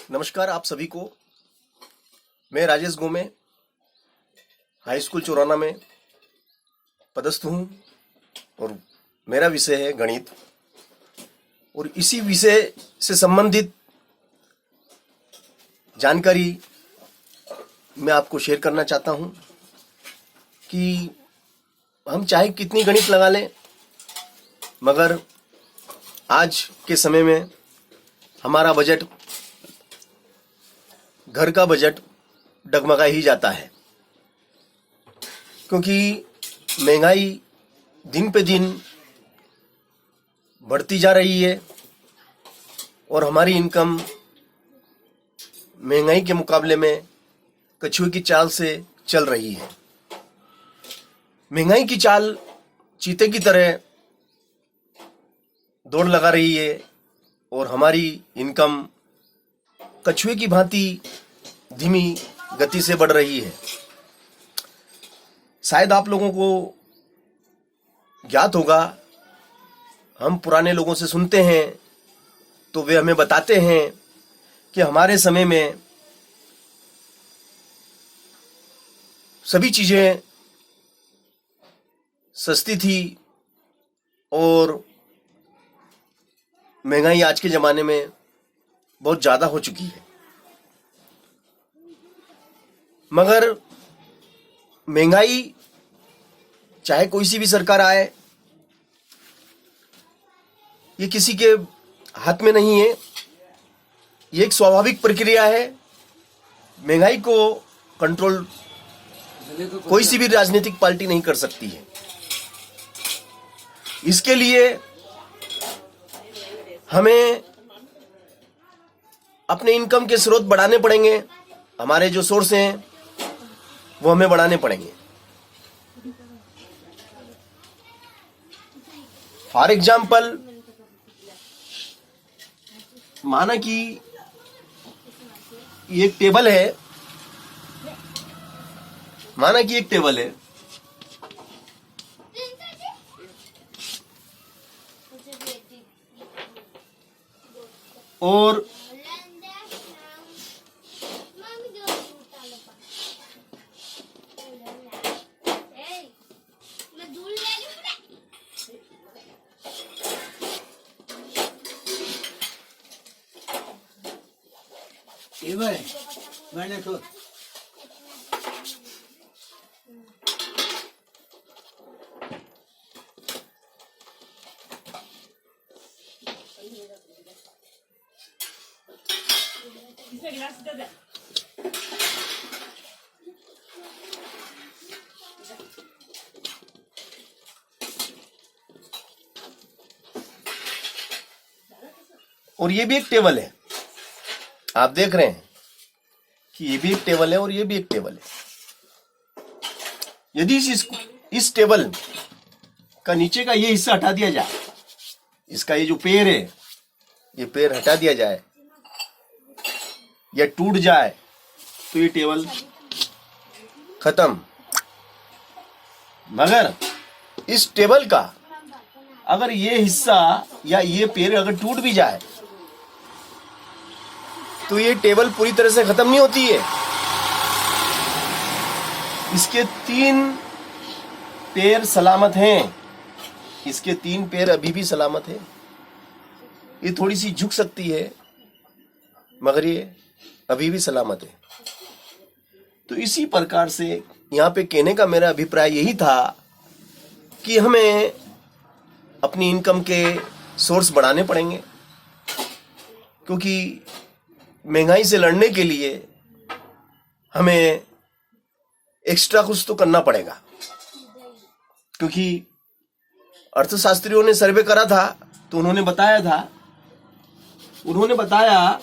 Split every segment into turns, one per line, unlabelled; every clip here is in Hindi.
नमस्कार आप सभी को। मैं राजेश गोमे हाई स्कूल चोराना में पदस्थ हूँ और मेरा विषय है गणित। और इसी विषय से संबंधित जानकारी मैं आपको शेयर करना चाहता हूँ कि हम चाहे कितनी गणित लगा लें, मगर आज के समय में हमारा बजट, घर का बजट डगमगा ही जाता है, क्योंकि महंगाई दिन पे दिन बढ़ती जा रही है और हमारी इनकम महंगाई के मुकाबले में कछुए की चाल से चल रही है। महंगाई की चाल चीते की तरह दौड़ लगा रही है और हमारी इनकम कछुए की भांति धीमी गति से बढ़ रही है। शायद आप लोगों को ज्ञात होगा, हम पुराने लोगों से सुनते हैं तो वे हमें बताते हैं कि हमारे समय में सभी चीजें सस्ती थी और महंगाई आज के जमाने में बहुत ज्यादा हो चुकी है। मगर महंगाई चाहे कोई सी भी सरकार आए, ये किसी के हाथ में नहीं है। ये एक स्वाभाविक प्रक्रिया है। महंगाई को कंट्रोल कोई सी भी राजनीतिक पार्टी नहीं कर सकती है। इसके लिए हमें अपने इनकम के स्रोत बढ़ाने पड़ेंगे। हमारे जो सोर्स हैं वो हमें बढ़ाने पड़ेंगे। फॉर एग्जाम्पल, माना कि ये एक टेबल है, और और ये भी एक टेबल है। आप देख रहे हैं कि ये भी एक टेबल है और ये भी एक टेबल है। यदि इस टेबल का नीचे का ये हिस्सा हटा दिया जाए, इसका ये जो पैर है, ये पैर हटा दिया जाए या टूट जाए तो ये टेबल खत्म। मगर इस टेबल का अगर ये हिस्सा या ये पैर अगर टूट भी जाए तो ये टेबल पूरी तरह से खत्म नहीं होती है। इसके 3 पैर सलामत हैं। इसके 3 पैर अभी भी सलामत है। ये थोड़ी सी झुक सकती है मगर ये अभी भी सलामत है। तो इसी प्रकार से यहाँ पे कहने का मेरा अभिप्राय यही था कि हमें अपनी इनकम के सोर्स बढ़ाने पड़ेंगे, क्योंकि महंगाई से लड़ने के लिए हमें एक्स्ट्रा कुछ तो करना पड़ेगा। क्योंकि अर्थशास्त्रियों ने सर्वे करा था तो उन्होंने बताया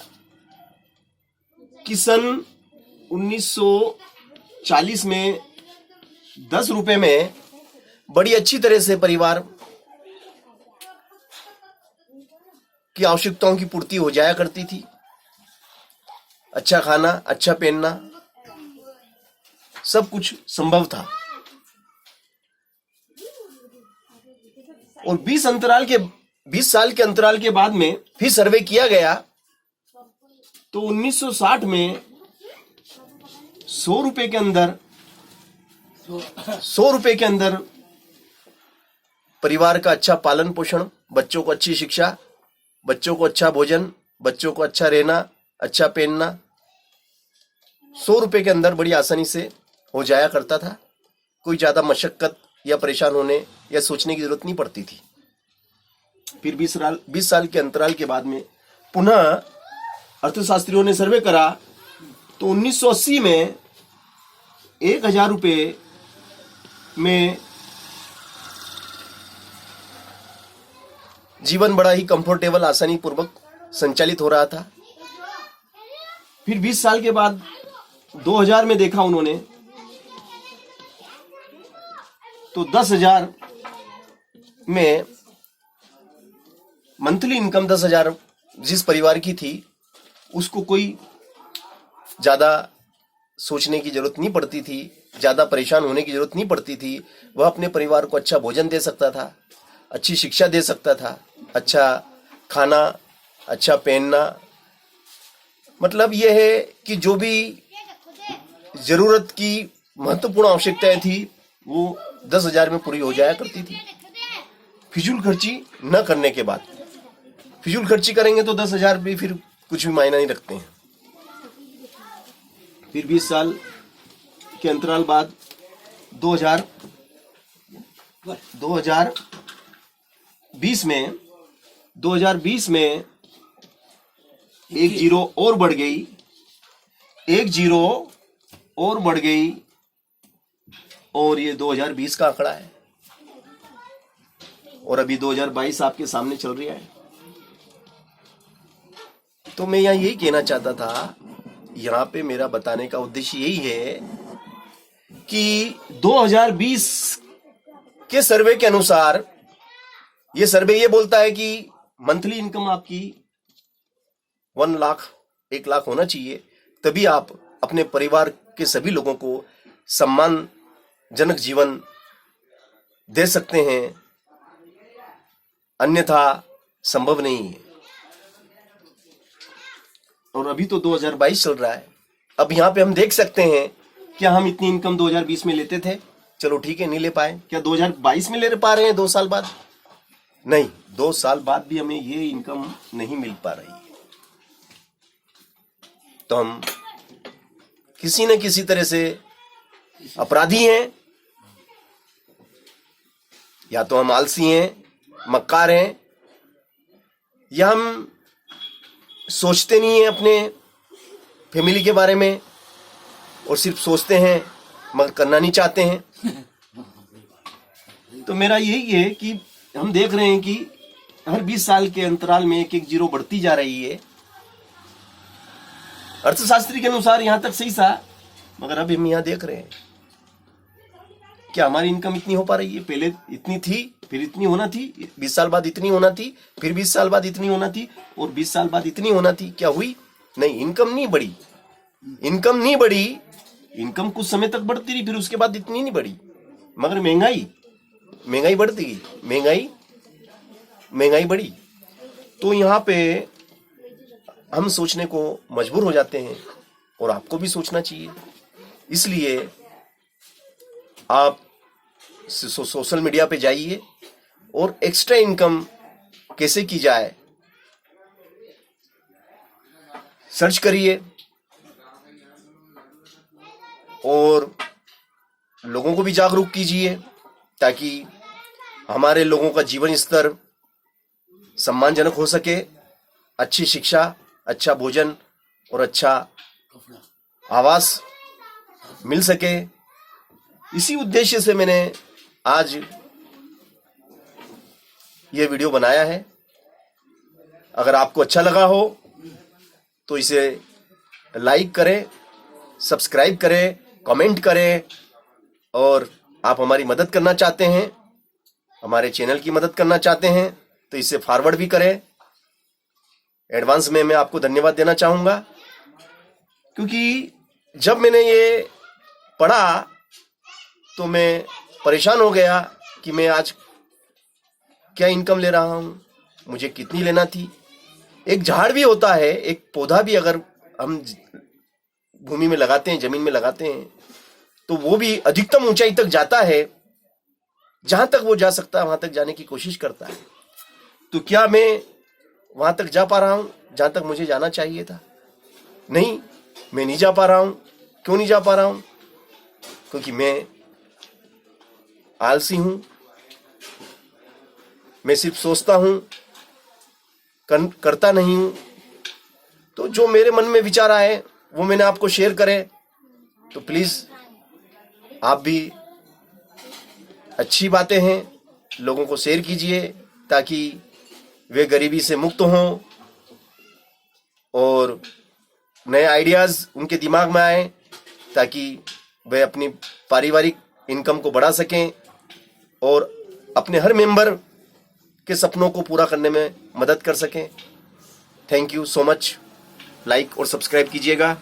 कि सन 1940 में 10 रुपए में बड़ी अच्छी तरह से परिवार की आवश्यकताओं की पूर्ति हो जाया करती थी। अच्छा खाना, अच्छा पहनना, सब कुछ संभव था। और 20 साल के अंतराल के बाद में फिर सर्वे किया गया तो 1960 में 100 रुपए के अंदर 100 रुपए के अंदर परिवार का अच्छा पालन पोषण, बच्चों को अच्छी शिक्षा, बच्चों को अच्छा भोजन, बच्चों को अच्छा रहना, अच्छा पहनना 100 रुपए के अंदर बड़ी आसानी से हो जाया करता था। कोई ज्यादा मशक्कत या परेशान होने या सोचने की जरूरत नहीं पड़ती थी। फिर 20 साल के अंतराल के बाद में पुनः अर्थशास्त्रियों ने सर्वे करा तो 1980 में 1000 रुपए में जीवन बड़ा ही कंफर्टेबल, आसानी पूर्वक संचालित हो रहा था। फिर 20 साल के बाद 2000 में देखा उन्होंने तो 10,000 में मंथली इनकम 10,000 जिस परिवार की थी उसको कोई ज्यादा सोचने की जरूरत नहीं पड़ती थी, ज्यादा परेशान होने की जरूरत नहीं पड़ती थी। वह अपने परिवार को अच्छा भोजन दे सकता था, अच्छी शिक्षा दे सकता था, अच्छा खाना, अच्छा पहनना। मतलब यह है कि जो भी जरूरत की महत्वपूर्ण आवश्यकताएं थी वो 10,000 में पूरी हो जाया करती थी। फिजूल खर्ची न करने के बाद, फिजूल खर्ची करेंगे तो 10,000 भी फिर कुछ भी मायना नहीं रखते हैं। फिर 20 साल के अंतराल बाद 2020 में एक जीरो और बढ़ गई, एक जीरो और बढ़ गई और ये 2020 का आंकड़ा है और अभी 2022 आपके सामने चल रहा है। तो मैं यहाँ यही कहना चाहता था, यहाँ पे मेरा बताने का उद्देश्य यही है कि 2020 के सर्वे के अनुसार, ये सर्वे ये बोलता है कि मंथली इनकम आपकी 1 लाख 1 लाख होना चाहिए, तभी आप अपने परिवार के सभी लोगों को सम्मानजनक जीवन दे सकते हैं, अन्यथा संभव नहीं है। और अभी तो 2022 चल रहा है। अब यहाँ पे हम देख सकते हैं क्या हम इतनी इनकम 2020 में लेते थे? चलो ठीक है, नहीं ले पाए। क्या 2022 में ले पा रहे हैं 2 साल बाद? नहीं, 2 साल बाद भी हमें ये इनकम नहीं मिल पा रही है। तो हम किसी न किसी तरह से अपराधी हैं, या तो हम आलसी हैं, मक्कार हैं, या हम सोचते नहीं हैं अपने फैमिली के बारे में और सिर्फ सोचते हैं मगर करना नहीं चाहते हैं। तो मेरा यही है कि हम देख रहे हैं कि हर 20 साल के अंतराल में एक एक जीरो बढ़ती जा रही है। अर्थशास्त्री के अनुसार यहां तक सही था, मगर अब हम यहां देख रहे हैं क्या हमारी इनकम इतनी हो पा रही है? पहले इतनी थी, फिर इतनी होना थी, 20 साल बाद इतनी होना थी, फिर 20 साल बाद इतनी होना थी और 20 साल बाद इतनी होना थी। क्या हुई? नहीं, इनकम नहीं बढ़ी। इनकम नहीं बढ़ी, इनकम कुछ समय तक बढ़ती रही, फिर उसके बाद इतनी नहीं बढ़ी। मगर महंगाई बढ़ती गई, महंगाई बढ़ी। तो यहाँ पे हम सोचने को मजबूर हो जाते हैं और आपको भी सोचना चाहिए। इसलिए आप सोशल मीडिया पे जाइए और एक्स्ट्रा इनकम कैसे की जाए सर्च करिए और लोगों को भी जागरूक कीजिए ताकि हमारे लोगों का जीवन स्तर सम्मानजनक हो सके, अच्छी शिक्षा, अच्छा भोजन और अच्छा आवास मिल सके। इसी उद्देश्य से मैंने आज ये वीडियो बनाया है। अगर आपको अच्छा लगा हो तो इसे लाइक करें, सब्सक्राइब करें, कमेंट करें और आप हमारी मदद करना चाहते हैं, हमारे चैनल की मदद करना चाहते हैं तो इसे फॉरवर्ड भी करें। एडवांस में मैं आपको धन्यवाद देना चाहूँगा, क्योंकि जब मैंने ये पढ़ा तो मैं परेशान हो गया कि मैं आज क्या इनकम ले रहा हूँ, मुझे कितनी लेना थी। एक झाड़ भी होता है, एक पौधा भी अगर हम भूमि में लगाते हैं, जमीन में लगाते हैं, तो वो भी अधिकतम ऊंचाई तक जाता है, जहां तक वो जा सकता है वहां तक जाने की कोशिश करता है। तो क्या मैं वहां तक जा पा रहा हूं जहां तक मुझे जाना चाहिए था? नहीं, मैं नहीं जा पा रहा हूं। क्यों नहीं जा पा रहा हूं? क्योंकि मैं आलसी हूं, मैं सिर्फ सोचता हूं, करता नहीं हूं। तो जो मेरे मन में विचार आए वो मैंने आपको शेयर करे, तो प्लीज आप भी अच्छी बातें हैं लोगों को शेयर कीजिए, ताकि वे गरीबी से मुक्त हों और नए आइडियाज उनके दिमाग में आए, ताकि वे अपनी पारिवारिक इनकम को बढ़ा सकें और अपने हर मेंबर के सपनों को पूरा करने में मदद कर सकें। Thank you so much. Like और सब्सक्राइब कीजिएगा।